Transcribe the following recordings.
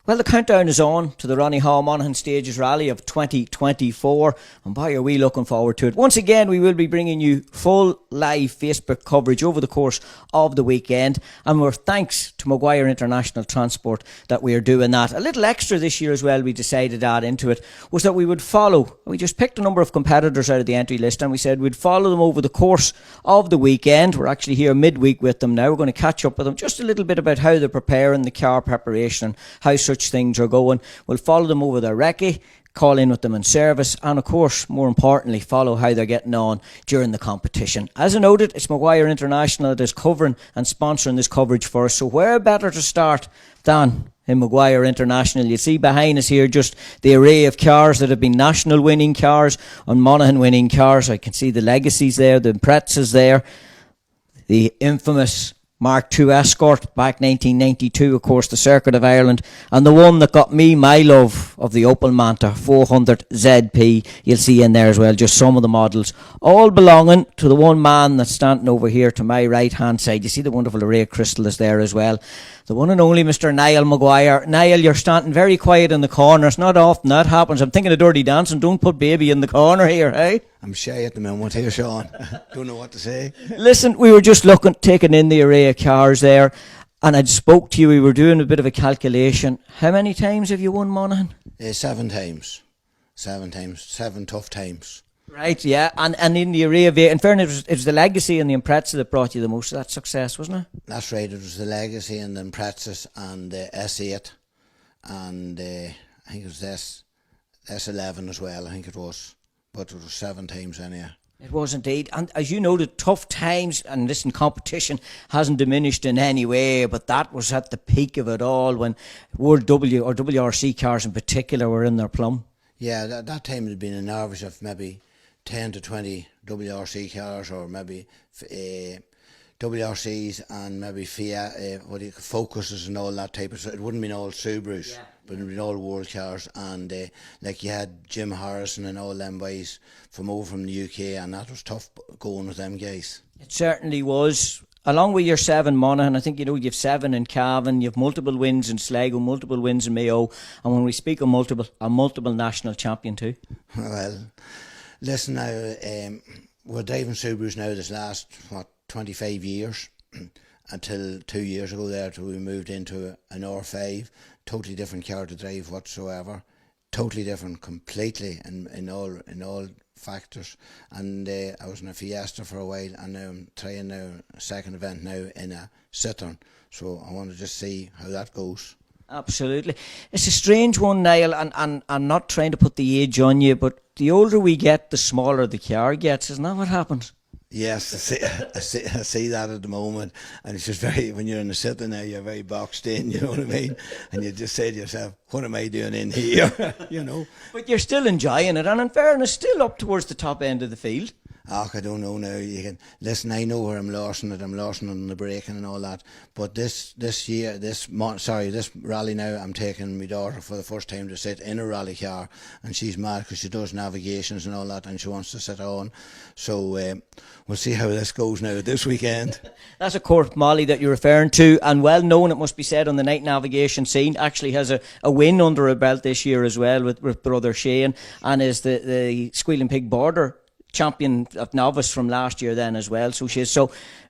Well, the countdown is on to the Ronnie Hall Monaghan Stages Rally of 2024, and boy, are we looking forward to it. Once again, we will be bringing you full live Facebook coverage over the course of the weekend, and we're thanks to Maguire International Transport that we are doing that. A little extra this year as well, we decided to add into it, was that we would follow. We just picked a number of competitors out of the entry list, and we said we'd follow them over the course of the weekend. We're actually here midweek with them now. We're going to catch up with them just a little bit about how they're preparing, the car preparation, and how such things are going. We'll follow them over their recce, call in with them in service, and of course, more importantly, follow how they're getting on during the competition. As I noted, it's Maguire International that is covering and sponsoring this coverage for us, so where better to start than in Maguire International. You see behind us here just the array of cars that have been national winning cars and Monaghan winning cars. I can see the legacies there, the Imprezas there, the infamous Mark II Escort back 1992, of course, the Circuit of Ireland, and the one that got me my love of the Opel Manta 400 ZP. You'll see in there as well just some of the models, all belonging to the one man that's standing over here to my right hand side. You see the wonderful array of crystal is there as well. The one and only Mr. Niall Maguire. Niall, you're standing very quiet in the corner. It's not often that happens. I'm thinking of Dirty Dancing. Don't put baby in the corner here, eh? I'm shy at the moment here, Sean. Don't know what to say. Listen, we were just taking in the array of cars there, and I'd spoke to you. We were doing a bit of a calculation. How many times have you won Monaghan? 7 times. 7 times. 7 tough times. Right, yeah, and in the array of in fairness, it was the Legacy and the Impreza that brought you the most of that success, wasn't it? That's right, it was the Legacy and the Imprezas and the S8 and I think it was S11 as well, I think it was. But it was 7 times anyhow. It was indeed, and as you noted, tough times, and listen, competition hasn't diminished in any way, but that was at the peak of it all when World W or WRC cars in particular were in their plum. Yeah, that time it had been an average of maybe 10 to 20 WRC cars, or maybe WRCs and maybe Fiat, Focuses and all that type of stuff. It wouldn't be all Subarus, yeah, but it would be all world cars. And like you had Jim Harrison and all them boys from over from the UK, and that was tough going with them guys. It certainly was. Along with your 7 Monaghan, I think you've 7 in Cavan, you've multiple wins in Sligo, multiple wins in Mayo, and when we speak of multiple, a multiple national champion too. Well, listen now, we're driving Subarus now this last 25 years until 2 years ago there, till we moved into an R5, totally different car to drive whatsoever, totally different completely in all factors. And I was in a Fiesta for a while, and now I'm trying now a second event now in a Citroen, so I want to just see how that goes. Absolutely. It's a strange one, Niall, and I'm not trying to put the age on you, but the older we get, the smaller the car gets. Isn't that what happens? Yes, I see that at the moment, and it's just when you're in the city now, you're very boxed in, you know what I mean? And you just say to yourself, what am I doing in here, you know? But you're still enjoying it, and in fairness, still up towards the top end of the field. I don't know now. You can listen. I know where I'm losing it. I'm losing it on the braking and all that. But this rally now, I'm taking my daughter for the first time to sit in a rally car, and she's mad because she does navigations and all that, and she wants to sit on. So we'll see how this goes now this weekend. That's a Court Molly that you're referring to, and well known, it must be said, on the night navigation scene. Actually has a win under her belt this year as well with brother Shane, and is the Squealing Pig Border champion of novice from last year then as well. So she is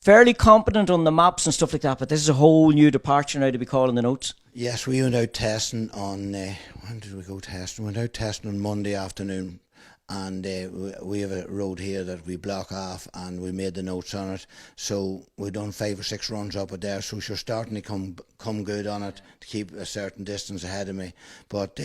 fairly competent on the maps and stuff like that, but this is a whole new departure now to be calling the notes. Yes, we went out testing on when did we go testing? We went out testing on Monday afternoon, and we have a road here that we block off, and we made the notes on it. So we done 5 or 6 runs up it there, so she's starting to come good on it to keep a certain distance ahead of me. But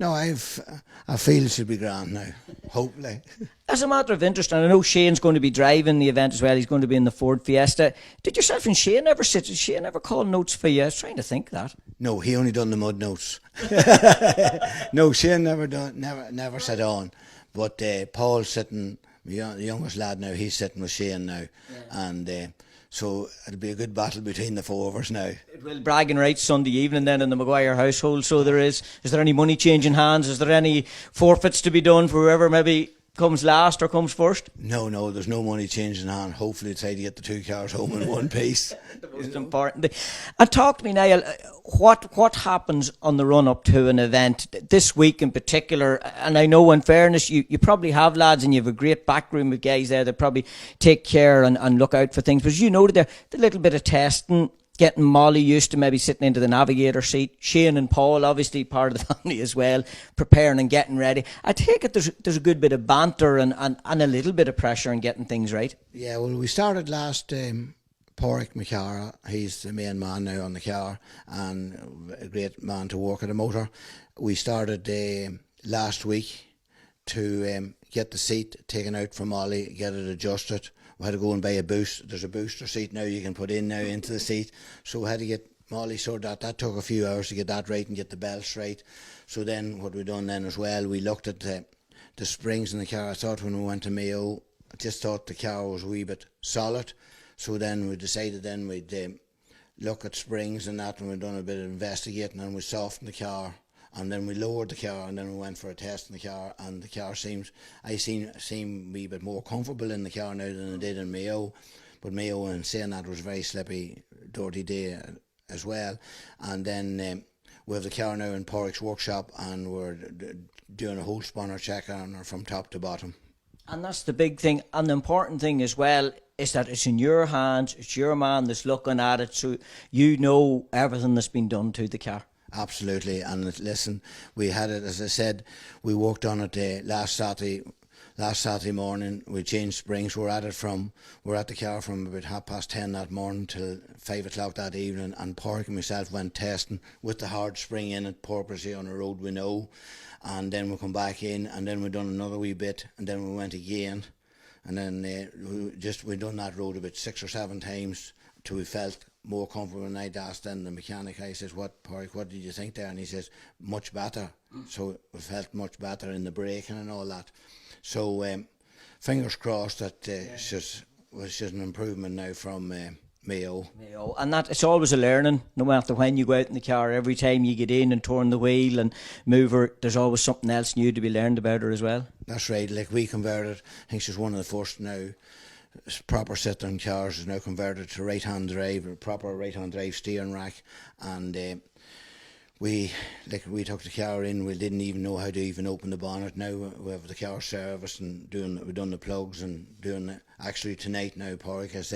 no, I feel it should be grand now, hopefully. As a matter of interest, and I know Shane's going to be driving the event as well, he's going to be in the Ford Fiesta. Did yourself and Shane ever sit? Did Shane ever call notes for you? I was trying to think that. No, he only done the mud notes. No, Shane never sat on. But Paul's sitting, the youngest lad now, he's sitting with Shane now. Yeah. And so it'll be a good battle between the 4 of us now. It will. Bragging rights Sunday evening then in the Maguire household. So there is there any money changing hands? Is there any forfeits to be done for whoever maybe comes last or comes first? No, there's no money changing hand. Hopefully try to get the two cars home in one piece. The most important thing. And talk to me, Niall, what happens on the run up to an event this week in particular? And I know, in fairness, you probably have lads and you have a great backroom of guys there that probably take care and look out for things. But as you know, the little bit of testing, getting Molly used to maybe sitting into the navigator seat, Shane and Paul, obviously part of the family as well, preparing and getting ready. I take it there's a good bit of banter and a little bit of pressure in getting things right. Yeah, well, we started last Porrick McCara. He's the main man now on the car and a great man to work at a motor. We started last week to get the seat taken out from Molly, get it adjusted. We had to go and buy a boost. There's a booster seat now you can put in now into the seat. So we had to get Molly sorted out. That took a few hours to get that right and get the belts right. So then what we done then as well, we looked at the springs in the car. I thought when we went to Mayo, I just thought the car was a wee bit solid. So then we decided then we'd look at springs and that, and we'd done a bit of investigating, and we softened the car. And then we lowered the car, and then we went for a test in the car, and the car seemed a wee bit more comfortable in the car now than it did in Mayo. But Mayo, in saying that, was a very slippy, dirty day as well. And then we have the car now in Porrick's workshop, and we're doing a whole spanner check on her from top to bottom. And that's the big thing, and the important thing as well is that it's in your hands, it's your man that's looking at it, so you know everything that's been done to the car. Absolutely, and listen, we had it, as I said, we worked on it last Saturday morning. We changed springs. We're at the car from about 10:30 that morning till 5 o'clock that evening, and Porrick and myself went testing with the hard spring in it, purposely on a road we know, and then we come back in, and then we done another wee bit, and then we went again, and then we done that road about 6 or 7 times till we felt more comfortable. And I'd asked then the mechanic, I says, what did you think there? And he says, much better. So we felt much better in the braking and all that. So fingers crossed that it's just an improvement now from Mayo. And that it's always a learning, no matter when you go out in the car. Every time you get in and turn the wheel and move her, there's always something else new to be learned about her as well. That's right. Like we converted, I think she's one of the first now. Proper sit-down cars is now converted to right-hand drive, a proper right-hand drive steering rack, and we took the car in. We didn't even know how to even open the bonnet. Now we have the car serviced and we've done the plugs and doing it. Actually tonight now Porrick has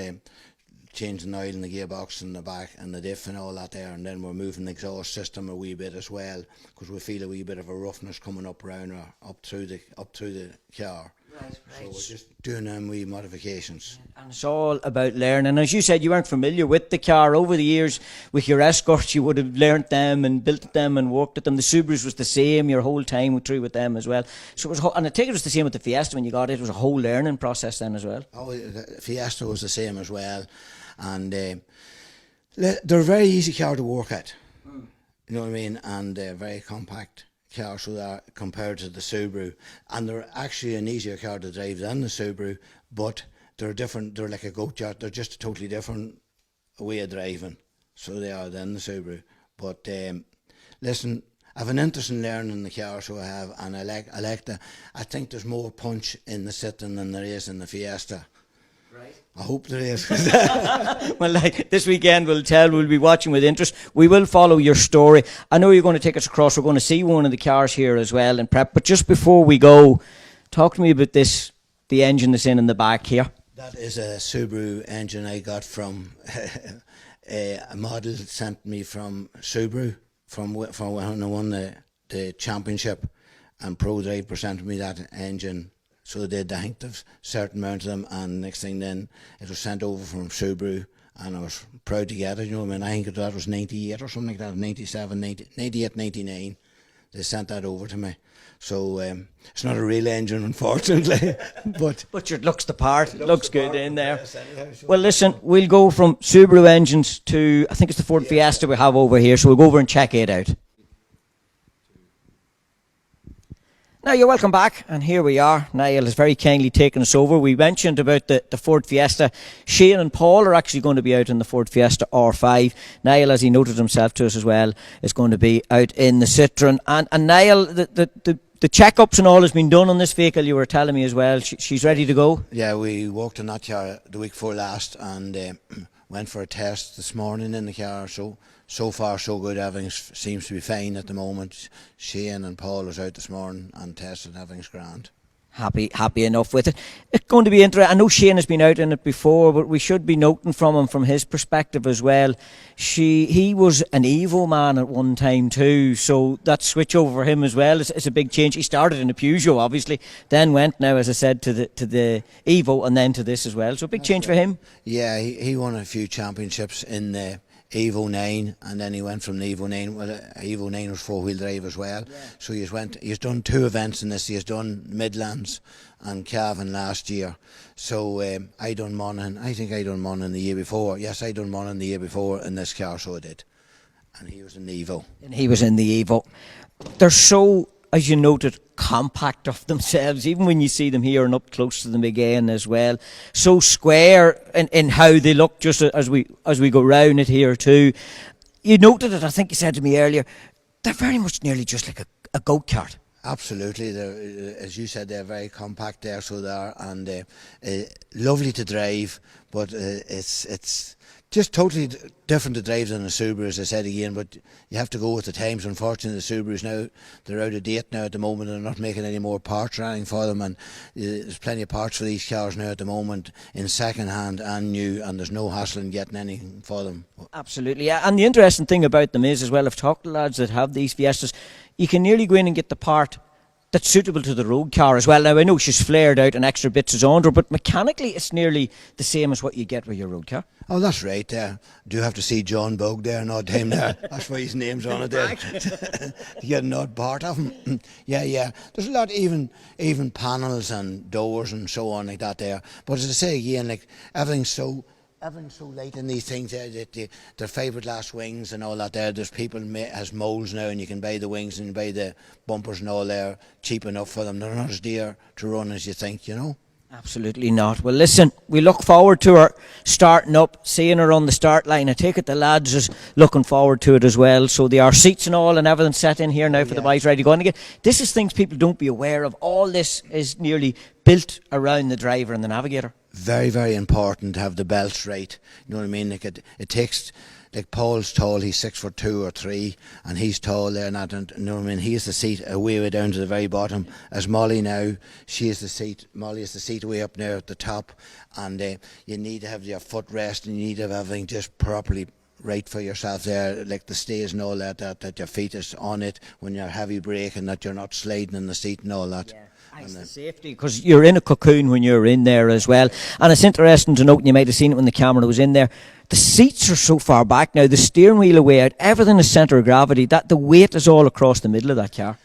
changing the oil in the gearbox and the back and the diff and all that there, and then we're moving the exhaust system a wee bit as well, because we feel a wee bit of a roughness coming up around or up through the car. Right. So we're just doing wee modifications. And it's all about learning. As you said, you weren't familiar with the car. Over the years, with your Escorts, you would have learnt them and built them and worked at them. The Subarus was the same your whole time through with them as well. So it was, and I think it was the same with the Fiesta when you got it. It was a whole learning process then as well. Oh, the Fiesta was the same as well. And they're a very easy car to work at. You know what I mean? And very compact car, so they're compared to the Subaru, and they're actually an easier car to drive than the Subaru, but they're different. They're like a goat yard. They're just a totally different way of driving, so they are than the Subaru. But listen, I have an interest in learning the car, so I have, and I like the. I think there's more punch in the sitting than there is in the Fiesta. Right. I hope there is. Well, like this weekend we'll be watching with interest. We will follow your story. I know you're going to take us across. We're going to see one of the cars here as well in prep. But just before we go, talk to me about the engine that's in the back here. That is a Subaru engine I got from a model sent me from Subaru from when I won the championship, and ProDrive presented me that engine. So they did, I think, a certain amount of them, and next thing then it was sent over from Subaru, and I was proud to get it, you know what I mean. I think that was 98 or something like that, 97, 90, 98, 99. They sent that over to me. So it's not a real engine, unfortunately. but it looks the part. It looks good in there. Well, listen, we'll go from Subaru engines to, I think it's the Ford Fiesta we have over here, so we'll go over and check it out. Now, you're welcome back, and here we are. Niall has very kindly taken us over. We mentioned about the Ford Fiesta. Shane and Paul are actually going to be out in the Ford Fiesta R5. Niall, as he noted himself to us as well, is going to be out in the Citroen. And Niall, the the checkups and all has been done on this vehicle, you were telling me as well. She's ready to go? Yeah, we walked in that car the week before last and went for a test this morning in the car. So far so good. Everything seems to be fine at the moment. Shane and Paul was out this morning and tested. Everything's grand. Happy enough with it. It's going to be interesting. I know Shane has been out in it before, but we should be noting from him, from his perspective as well. He was an Evo man at one time too, so that switch over for him as well is a big change. He started in a Peugeot, obviously, then went now, as I said, to the Evo, and then to this as well. So a big change for him. Yeah, he won a few championships in the Evo 9, and then he went from the Evo 9. Well, Evo 9 was 4-wheel drive as well. Yeah. So he's done 2 events in this. He's done Midlands and Cavan last year. So I done Monaghan. I think I done Monaghan the year before. Yes, I done Monaghan the year before in this car, so I did. And he was in the Evo. They're so, as you noted, compact of themselves, even when you see them here and up close to them again as well. So square in how they look, just as we go round it here too. You noted it, I think you said to me earlier, they're very much nearly just like a go-kart. Absolutely, as you said, they're very compact there, so they are, and lovely to drive, but it's just totally different to drive than a Subaru, as I said again, but you have to go with the times. Unfortunately, the Subarus now, they're out of date now at the moment. They're not making any more parts or anything for them, and there's plenty of parts for these cars now at the moment in second hand and new, and there's no hassle in getting anything for them. Absolutely, yeah. And the interesting thing about them is as well, I've talked to lads that have these Fiestas, you can nearly go in and get the part that's suitable to the road car as well. Now, I know she's flared out and extra bits is under, but mechanically it's nearly the same as what you get with your road car. Oh, that's right. Do you have to see John Bug there and odd time there? That's why his name's on it there. To get an odd part of him. Yeah. There's a lot, even panels and doors and so on like that there. But as I say again, like everything's so late in these things there, that the fiberglass wings and all that there. There's people has moulds now, and you can buy the wings and buy the bumpers and all there cheap enough for them. They're not as dear to run as you think, you know. Absolutely not. Well, listen, we look forward to her starting up, seeing her on the start line. I take it the lads is looking forward to it as well. So there are seats and all and everything set in here now for the boys ready to go. And again, this is things people don't be aware of. All this is nearly built around the driver and the navigator. Very, very important to have the belts right. You know what I mean? Like it takes, like Paul's tall, he's 6'2" or 3", and he's tall there, and you know what I mean? He has the seat way down to the very bottom. As Molly now, Molly has the seat way up there at the top, and you need to have your footrest, and you need to have everything just properly right for yourself there, like the stays and all that your feet is on it when you're heavy braking, that you're not sliding in the seat and all that. Yeah. It's the safety, because you're in a cocoon when you're in there as well. And it's interesting to note, and you might have seen it when the camera was in there, the seats are so far back now, the steering wheel away out, everything is centre of gravity, that the weight is all across the middle of that car.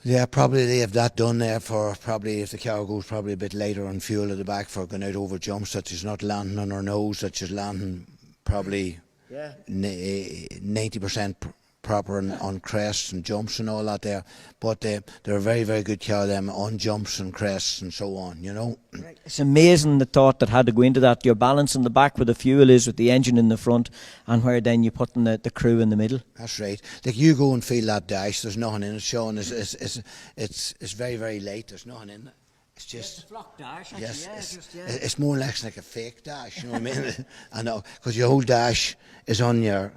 Yeah, probably they have that done there for probably if the car goes probably a bit later on fuel at the back for going out over jumps, that she's not landing on her nose, that she's landing probably 90% proper on crests and jumps and all that there, but they're a very, very good car them on jumps and crests and so on, you know. Right. It's amazing the thought that had to go into that. Your balance in the back where the fuel is with the engine in the front, and where then you put in the crew in the middle. That's right. Like you go and feel that dash, there's nothing in it, Sean. It's very, very late, there's nothing in it. It's just a flock dash, actually. Yes, it's more or less like a fake dash, you know what I mean? I know, because your whole dash is on your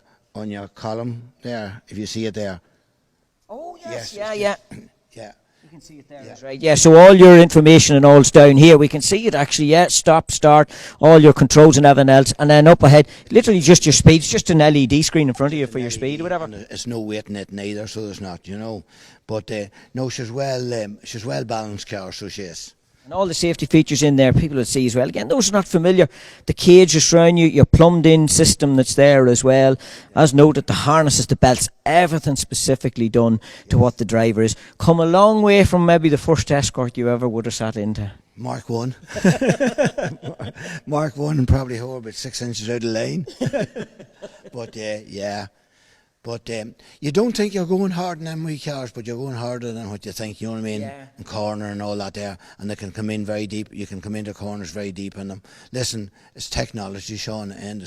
column there, if you see it there. Oh, yes. Yeah. Yeah. You can see it there, that's right. Yeah, so all your information and all's down here. We can see it actually, stop, start, all your controls and everything else. And then up ahead, literally just your speed. It's just an LED screen in front of you for your speed or whatever. And it's no weight in it neither, so there's not, you know. But no, she's well balanced car, so she is. And all the safety features in there, people will see as well. Again, those are not familiar. The cage is around you, your plumbed in system that's there as well. As noted, the harnesses, the belts, everything specifically done to what the driver is. Come a long way from maybe the first Escort you ever would have sat into. Mark 1. Mark 1 and probably about 6 inches out of lane. But yeah. But you don't think you're going hard in them wee cars, but you're going harder than what you think, you know what I mean? Yeah. And corner and all that there, and they can come in very deep. You can come into corners very deep in them. Listen, it's technology, Sean, and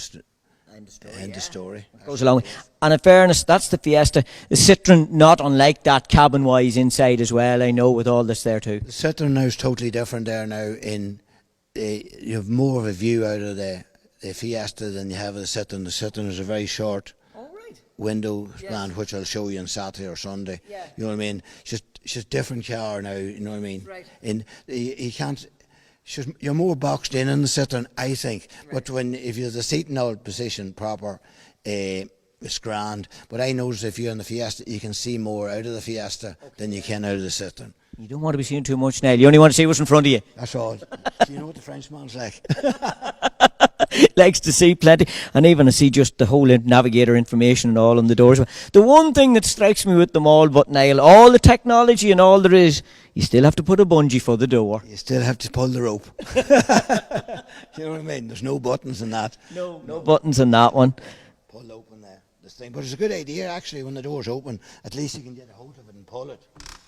End of story. Goes along. And in fairness, that's the Fiesta. The Citroen, not unlike that, cabin-wise inside as well, I know, with all this there too. The Citroen now is totally different there now. You have more of a view out of the Fiesta than you have of the Citroen. The Citroen is a very short window span, which I'll show you on Saturday or Sunday. Yeah. You know what I mean? It's just different car now, you know what I mean? Right. And you can't... You're more boxed in the Citroen, I think. Right. But if you're the seating out position proper, it's grand. But I notice if you're in the Fiesta, you can see more out of the Fiesta than you can out of the Citroen. You don't want to be seeing too much, Niall. You only want to see what's in front of you. That's all. You know what the Frenchman's like. Likes to see plenty, and even to see just the whole navigator information and all on the doors. The one thing that strikes me with them all, but Niall, all the technology and all there is, you still have to put a bungee for the door. You still have to pull the rope. You know what I mean? There's no buttons in that. No buttons in that one. Pull open this thing, but it's a good idea actually. When the door's open, at least you can get a hold of it and pull it.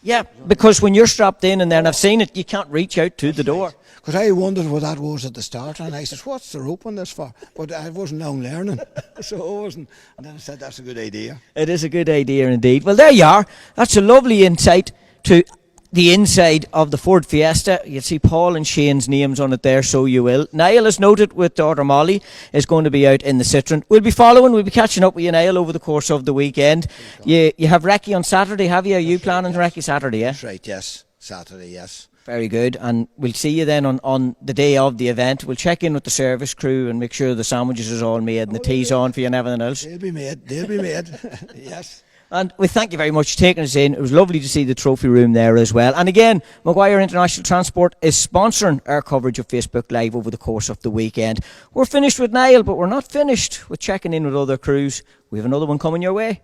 Yeah, because when you're strapped in and there, and I've seen it, you can't reach out to the door. Because I wondered what that was at the start, and I said, what's the rope on this for? But I wasn't long learning, so I wasn't. And then I said, that's a good idea. It is a good idea indeed. Well, there you are. That's a lovely insight to the inside of the Ford Fiesta. You'll see Paul and Shane's names on it there, so you will. Niall, has noted, with daughter Molly, is going to be out in the Citroen. We'll be catching up with you, Niall, over the course of the weekend. You have recce on Saturday, have you? Are you planning recce Saturday, yeah? That's right, yes. Saturday, yes. Very good. And we'll see you then on the day of the event. We'll check in with the service crew and make sure the sandwiches is all made and the tea's on for you and everything else. They'll be made. Yes. And we thank you very much for taking us in. It was lovely to see the trophy room there as well. And again, Maguire International Transport is sponsoring our coverage of Facebook Live over the course of the weekend. We're finished with Niall, but we're not finished with checking in with other crews. We have another one coming your way.